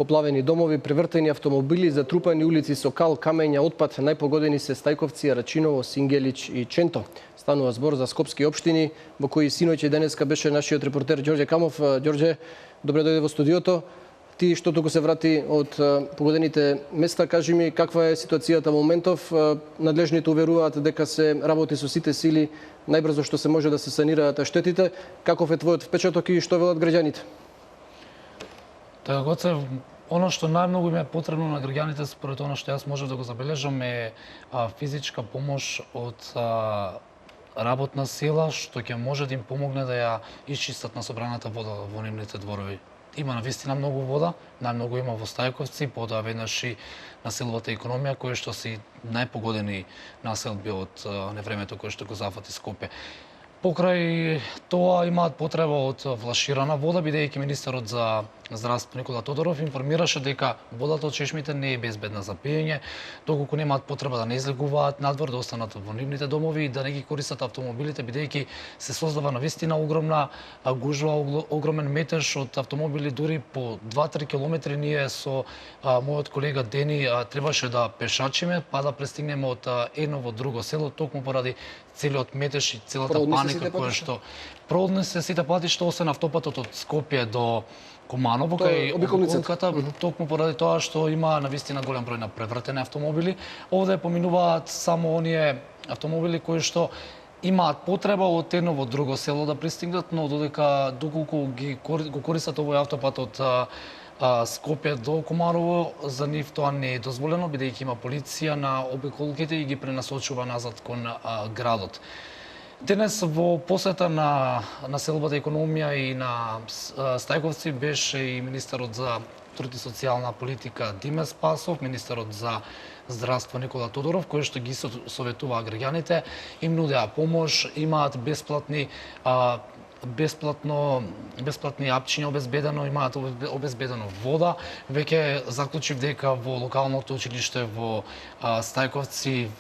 Поплавени домови, превртени автомобили, затрупани улици со кал, камења, отпад. Најпогодени се Стајковци, Рачиново, Сингелич и Ченто. Станува збор за скопски општини, во кои синоќ и денеска беше нашиот репортер Ѓорѓе Камов. Ѓорѓе, добре дојде во студиото. Ти што туку се врати од погодените места, кажи ми каква е ситуацијата во моментов. Надлежните уверуваат дека се работи со сите сили најбрзо што се може да се санираат штетите. Каков е твојот впечаток и што велат граѓаните? Така, Гоце, оно што најмногу им е потребно на граѓаните, според оно што јас можев да го забележам, е физичка помош од работна сила, што ќе може да им помогне да ја исчистат на собраната вода во нивните дворови. Има навистина многу вода, најмногу има во Стајковци, потоа веднаш и населбата економија, кои што се најпогодени населби од невремето кое што го зафати Скопје. Покрај тоа имаат потреба од флаширана вода, бидејќи министерот за здравство Никола Тодоров информираше дека водата од чешмите не е безбедна за пиење, доколку немаат потреба да не излегуваат надвор, да останат во нивните домови и да не ги користат автомобилите, бидејќи се создава навистина огромна гужва, огромен метеж од автомобили, дури по 2-3 километри. Ние со мојот колега Дени требаше да пешачиме, па да пристигнеме од едно во друго село, токму поради целиот метеж и целата паника која што продни се сите патишта, освен автопатот од Скопје до Куманово, кај обиколницата, токму поради тоа што има навистина голем број на превртени автомобили. Овде поминуваат само оние автомобили кои што имаат потреба од едно во друго село да пристигнат, но доколку го користат овој автопат од Скопје до Куманово, за нив тоа не е дозволено, бидејќи има полиција на обиколките и ги пренасочува назад кон градот. Денес во посета на населбата економија и на Стајковци беше и министерот за труд и социјална политика Диме Спасов, министерот за здравство Никола Тодоров, кој што ги советуваа граѓаните, им нудеа помош, имаат бесплатни апчиња обезбедено, имаат обезбедено вода. Веќе заклучив дека во локалното училиште во Стајковци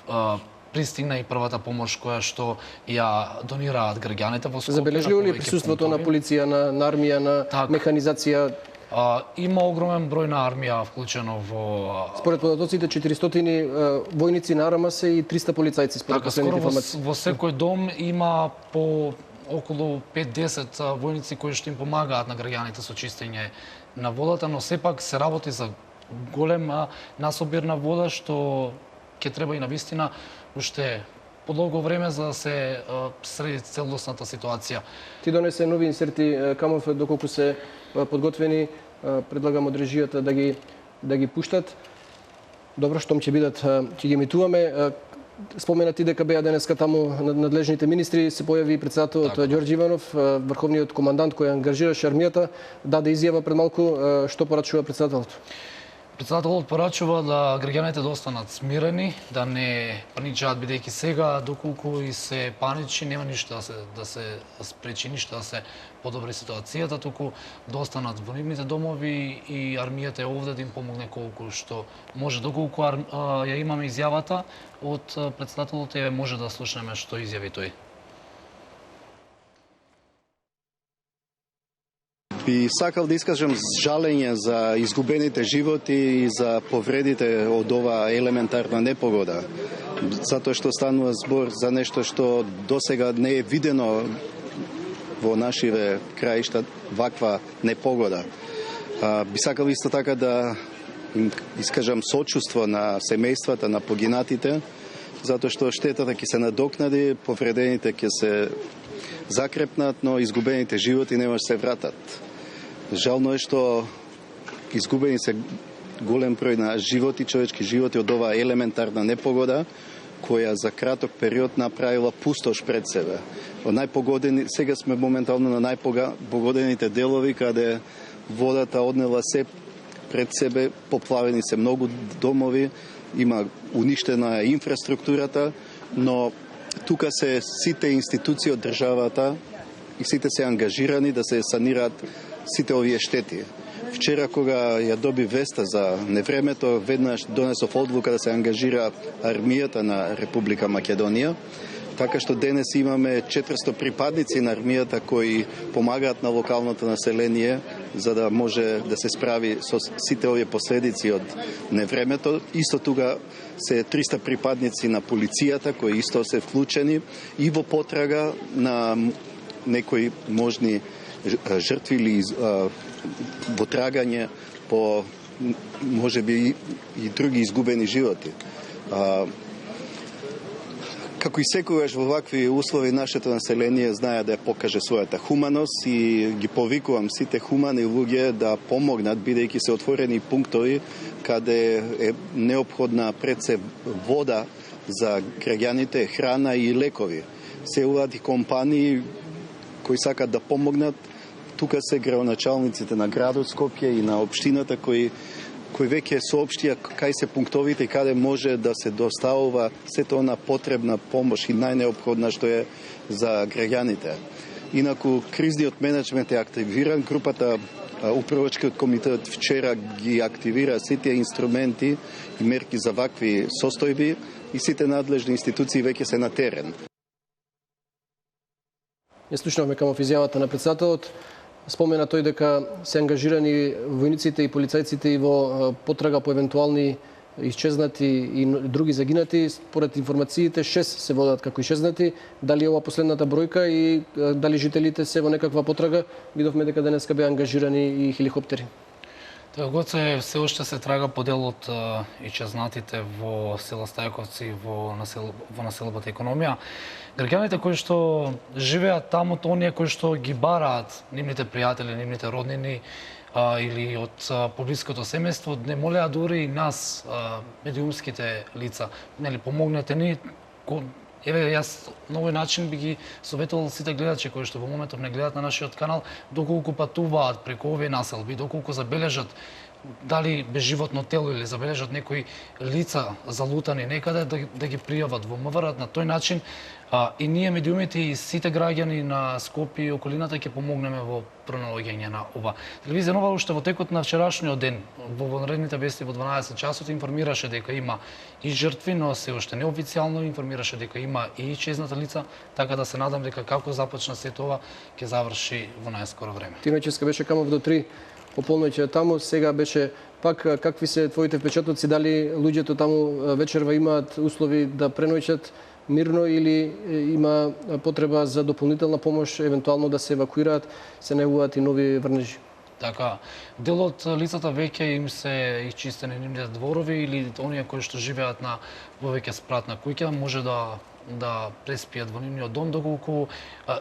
пристигна и првата помош која што ја донираат граѓаните во Скопје. Забележливо ли присуството на полиција, на армија, на механизација? Има огромен број на армија вклучено во... Според податоците 400 војници на АРМС и 300 полицајци, според последните информации. Во секој дом има по околу 5-10 војници кои што им помагаат на граѓаните со чистење на водата, но сепак се работи за голем насобир на вода, што ќе треба и навистина уште подолго време за да се среди целосната ситуација. Ти донесе нови инсерти, Камов, доколку се подготвени, предлагам од режијата да ги пуштат. Добро, штом ќе бидат, ќе ги емитуваме. Спомена ти дека беа денеска таму надлежните министри, се појави и председателот Ѓорѓе Иванов, врховниот командант кој ангажираше армијата, даде изјава пред малку. Што порачува председателот? Председателот порачува да граѓаните да останат смирени, да не паничаат, бидејќи сега доколку и се паничи нема ништо да се спречи, ништо да се подобри ситуацијата, туку да останат во нивните домови и армијата е овде да им помогне колку што може. Доколку ја имаме изјавата од председателот, може да слушнеме што изјави тој. Би сакал да искажам жалење за изгубените животи и за повредите од ова елементарна непогода. Затоа што станува збор за нешто што досега не е видено во нашиве краишта, ваква непогода. Би сакал исто така да искажам сочувство на семејствата на погинатите, затоа што штетата ќе се надокнади, повредените ќе се закрепнат, но изгубените животи не може се вратат. Жално е што изгубени се голем број на животи, човечки животи од оваа елементарна непогода, која за краток период направила пустош пред себе. Сега сме моментално на најпогодените делови, каде водата однела се пред себе, поплавени се многу домови, има уништена инфраструктурата, но тука се сите институции од државата и сите се ангажирани да се санираат сите овие штети. Вчера кога ја доби веста за невремето, веднаш донесов одлука да се ангажира армијата на Република Македонија, така што денес имаме 400 припадници на армијата кои помагаат на локалното население за да може да се справи со сите овие последици од невремето. Исто тука се 300 припадници на полицијата кои исто се вклучени и во потрага на некои можни жртви или во трагање по можеби и други изгубени животи. Како и секогаш во вакви услови нашето население знае да ја покаже својата хуманост и ги повикувам сите хумани луѓе да помогнат, бидејќи се отворени пунктови каде е неопходна пред се вода за граѓаните, храна и лекови. Се уват и компании кои сакат да помогнат. Тука се градоначалниците на градот Скопје и на општината кои веќе соопштија кај се пунктовите и каде може да се доставува сето она потребна помош и најнеопходна што е за граѓаните. Инаку кризниот менеджмент е активиран, групата Управачкиот комитет вчера ги активира сите инструменти и мерки за вакви состојби и сите надлежни институции веќе се на терен. Не слушнавме камо изјавата на председателот. Спомена тој дека се ангажирани војниците и полицајците и во потрага по евентуални исчезнати и други загинати. Според информациите 6 се водат како исчезнати. Дали е ова последната бројка и дали жителите се во некаква потрага? Видовме дека денеска беа ангажирани и хеликоптери. Гоце се уште се трага по дел од исчезнатите во села Стајковци во населбата економија. Граѓаните кои што живеат таму, оние кои што ги бараат нивните пријатели, нивните роднини или од поблиското семејство, не молеа дури и нас, медиумските лица, нели помогнете ни. Еве, јас на овој начин би ги советувал сите гледачи кои што во моментов не гледаат на нашиот канал, доколку патуваат преку овие населби, доколку забележат дали безживотно тело или забележат некои лица залутани некаде, да ги пријават во МВР. На тој начин и ние медиумите и сите граѓани на Скопје и околината ќе помогнеме во пронаоѓање на ова. Телевизија Нова уште во текот на вчерашниот ден во вонредните вести во 12 часот информираше дека има и жртви, но се уште неофицијално информираше дека има и исчезната лица, така да се надам дека како започна сето ова ќе заврши во најскоро време. Тимеческа беше камов до 3 по полноќ таму, сега беше пак какви се твоите впечатоци, дали луѓето таму вечерва имаат услови да преноќат мирно или има потреба за дополнителна помош, евентуално да се евакуираат, се најавуваат и нови врнежи? Така, дел од лицата веќе им се исчистени нивните дворови или оние кои што живеат на повеќе спратна куќа може да преспијат во нивниот дом, доколку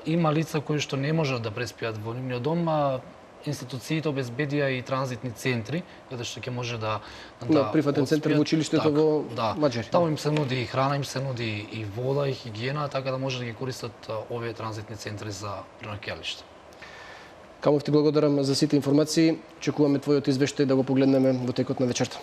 има лица кои што не можат да преспијат во нивниот дом, институциите обезбедија и транзитни центри, каде што ќе може да прифатен центар во училиштето во Маџари. Таму им се нуди и храна, им се нуди и вода и хигиена, така да може да ги користат овие транзитни центри за пренаоѓалиште. Камов ти благодарам за сите информации. Чекуваме твојот извештај да го погледнеме во текот на вечерта.